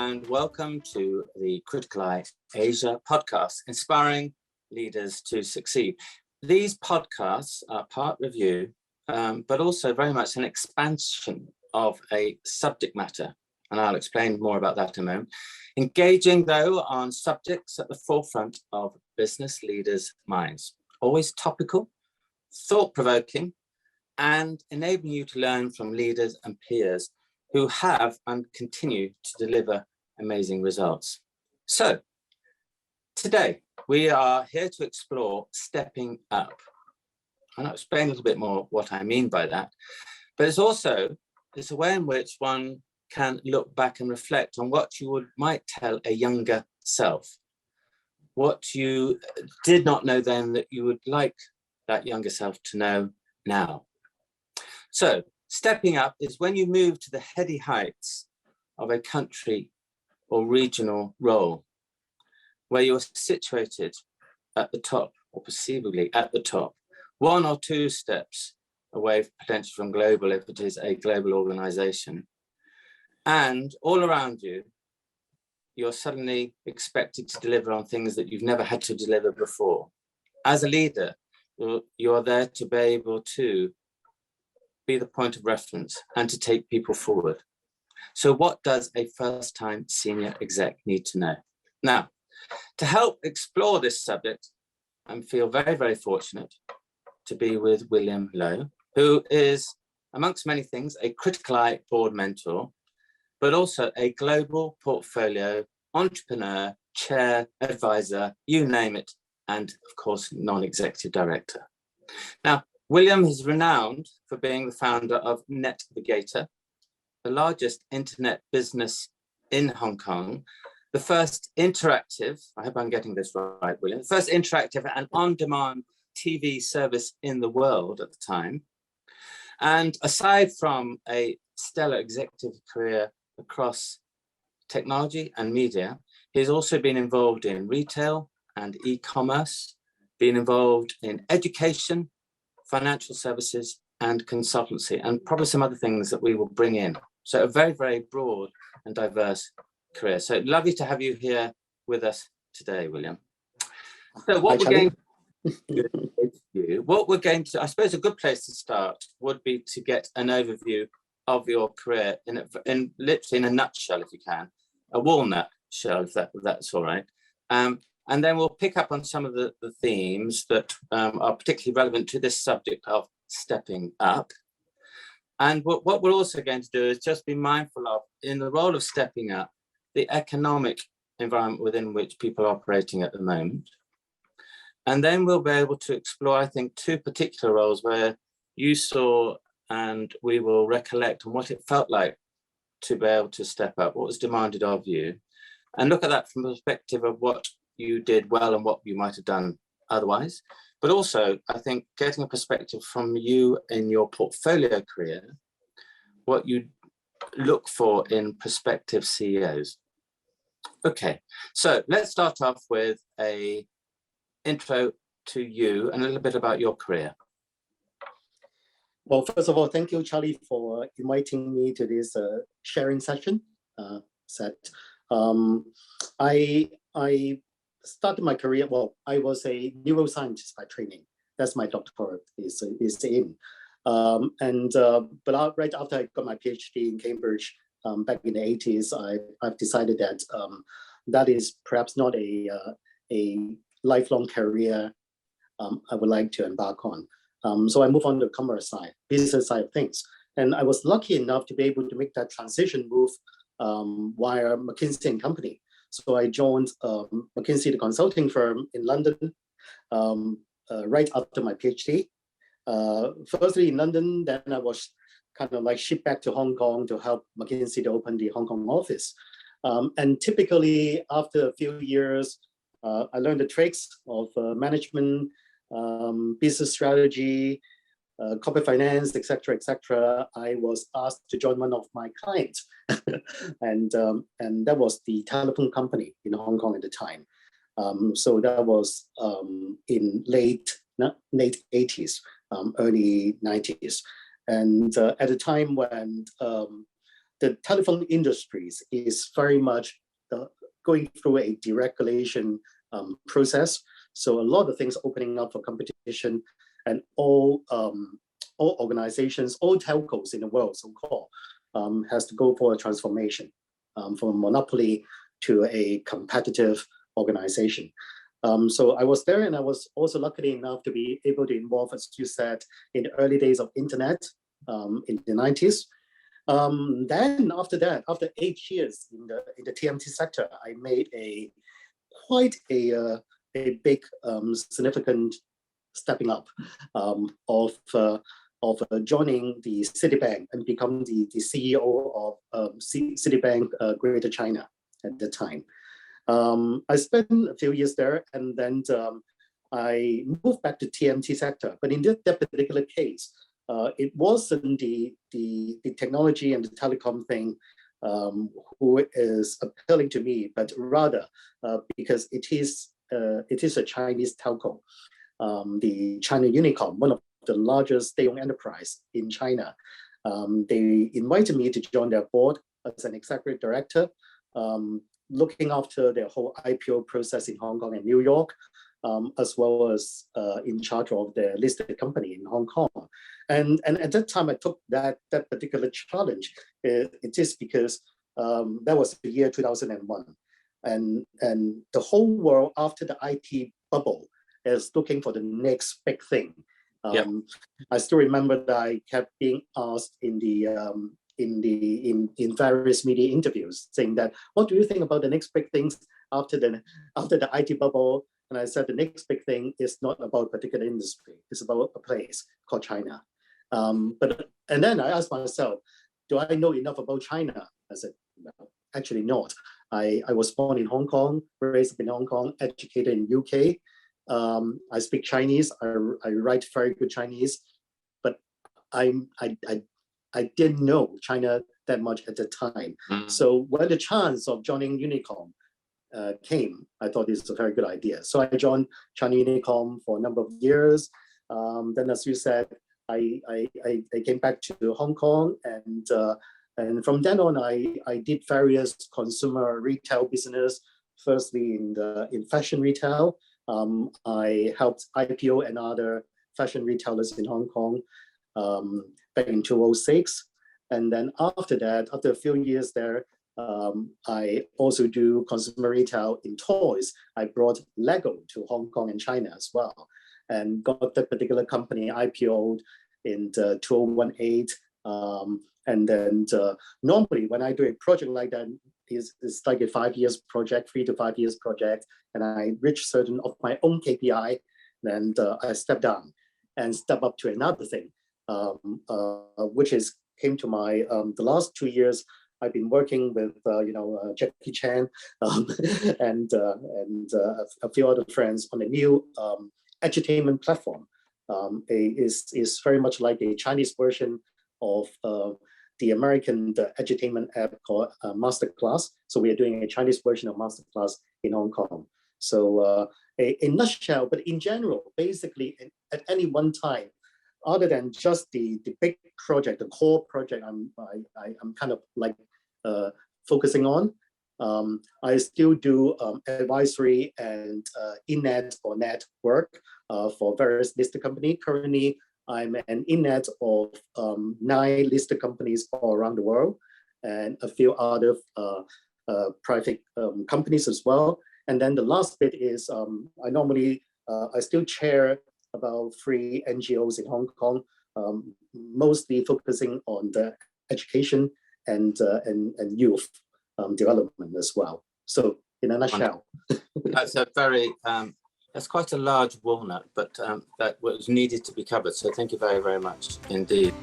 and welcome to the Criticaleye Asia Podcast, inspiring leaders to succeed. These podcasts are part review, but also very much an expansion of a subject matter, and I'll explain more about that in a moment. Engaging, though, on subjects at the forefront of business leaders' minds. Always topical, thought-provoking, and enabling you to learn from leaders and peers who have and continue to deliver amazing results. So, today we are here to explore stepping up. And I'll explain a little bit more what I mean by that. But it's a way in which one can look back and reflect on what you might tell a younger self, what you did not know then that you would like that younger self to know now. So, stepping up is when you move to the heady heights of a country or regional role, where you're situated at the top, or perceivably at the top, one or two steps away potentially from global if it is a global organization. And all around you, you're suddenly expected to deliver on things that you've never had to deliver before. As a leader, you're there to be able to be the point of reference and to take people forward. So what does a first-time senior exec need to know? Now, to help explore this subject, I feel very, very fortunate to be with William Lowe, who is, amongst many things, a Criticaleye Board Mentor, but also a global portfolio entrepreneur, chair, advisor, you name it, and of course, non-executive director. Now, William is renowned for being the founder of NetVigator, the largest internet business in Hong Kong, the first interactive, I hope I'm getting this right, William, the first interactive and on-demand TV service in the world at the time. And aside from a stellar executive career across technology and media, he's also been involved in retail and e-commerce, been involved in education, financial services and consultancy, and probably some other things that we will bring in. So a very, very broad and diverse career. So lovely to have you here with us today, William. So what we're going to, I suppose a good place to start would be to get an overview of your career in literally in a nutshell, if you can, a walnut shell, if that's all right. And then we'll pick up on some of the themes that are particularly relevant to this subject of stepping up. And what we're also going to do is just be mindful of, in the role of stepping up, the economic environment within which people are operating at the moment. And then we'll be able to explore, I think, two particular roles where you saw, and we will recollect on what it felt like to be able to step up, what was demanded of you, and look at that from the perspective of what you did well and what you might have done otherwise. But also, I think, getting a perspective from you in your portfolio career, what you look for in prospective CEOs. Okay, so let's start off with an intro to you and a little bit about your career. Well, first of all, thank you, Charlie, for inviting me to this sharing session. I started my career, well, I was a neuroscientist by training. That's my doctorate is in. But right after I got my PhD in Cambridge back in the 80s, I've decided that that is perhaps not a lifelong career I would like to embark on. So I moved on to the commerce side, business side of things. And I was lucky enough to be able to make that transition move via McKinsey & Company. So I joined McKinsey, the consulting firm in London, right after my PhD. Firstly in London, then I was kind of like shipped back to Hong Kong to help McKinsey to open the Hong Kong office. And typically after a few years, I learned the tricks of management, business strategy, corporate finance, etc., etc. I was asked to join one of my clients, and that was the telephone company in Hong Kong at the time. So that was in late 80s, early 90s, and at the time when the telephone industries is very much going through a deregulation process. So a lot of things opening up for competition, and all organizations, all telcos in the world, so-called, has to go for a transformation from a monopoly to a competitive organization. So I was there, and I was also lucky enough to be able to involve, as you said, in the early days of internet in the 90s. Then after that, after 8 years in the TMT sector, I made quite a big significant stepping up of joining the Citibank and become the CEO of Citibank Greater China at the time. I spent a few years there, and then I moved back to TMT sector. But in that particular case, it wasn't the technology and the telecom thing who is appealing to me, but rather because it is a Chinese telco, the China Unicom, one of the largest state-owned enterprise in China. They invited me to join their board as an executive director, looking after their whole IPO process in Hong Kong and New York, as well as in charge of the listed company in Hong Kong. And at that time, I took that particular challenge. It is because that was the year 2001. And the whole world after the IT bubble is looking for the next big thing. I still remember that I kept being asked in various media interviews, saying that, what do you think about the next big things after the IT bubble? And I said, the next big thing is not about a particular industry. It's about a place called China. And then I asked myself, do I know enough about China? I said, no, actually not. I was born in Hong Kong, raised up in Hong Kong, educated in UK. I speak Chinese. I write very good Chinese, but I didn't know China that much at the time. So when the chance of joining Unicom came, I thought this was a very good idea. So I joined China Unicom for a number of years. Then, as you said, I came back to Hong Kong, and from then on, I did various consumer retail business. Firstly, in fashion retail. I helped IPO and other fashion retailers in Hong Kong back in 2006. And then after that, after a few years there, I also do consumer retail in toys. I brought Lego to Hong Kong and China as well, and got that particular company IPO'd in 2018. And then normally when I do a project like that, it's like a 5 years project, 3 to 5 years project, and I reach certain of my own KPI, then I step down and step up to another thing, which came to my the last 2 years. I've been working with Jackie Chan and a few other friends on a new edutainment platform. Is very much like a Chinese version of the American edutainment app called Masterclass. So we are doing a Chinese version of Masterclass in Hong Kong. So a nutshell, but in general, basically at any one time, other than just the big project, the core project I'm kind of like focusing on, I still do advisory and in-net or net work for various listed companies. Currently, I'm an in-net of 9 listed companies all around the world, and a few other private companies as well. And then the last bit is I still chair about 3 NGOs in Hong Kong, mostly focusing on the education and youth development as well. So in a nutshell. That's a very that's quite a large walnut, but that was needed to be covered. So thank you very, very much indeed.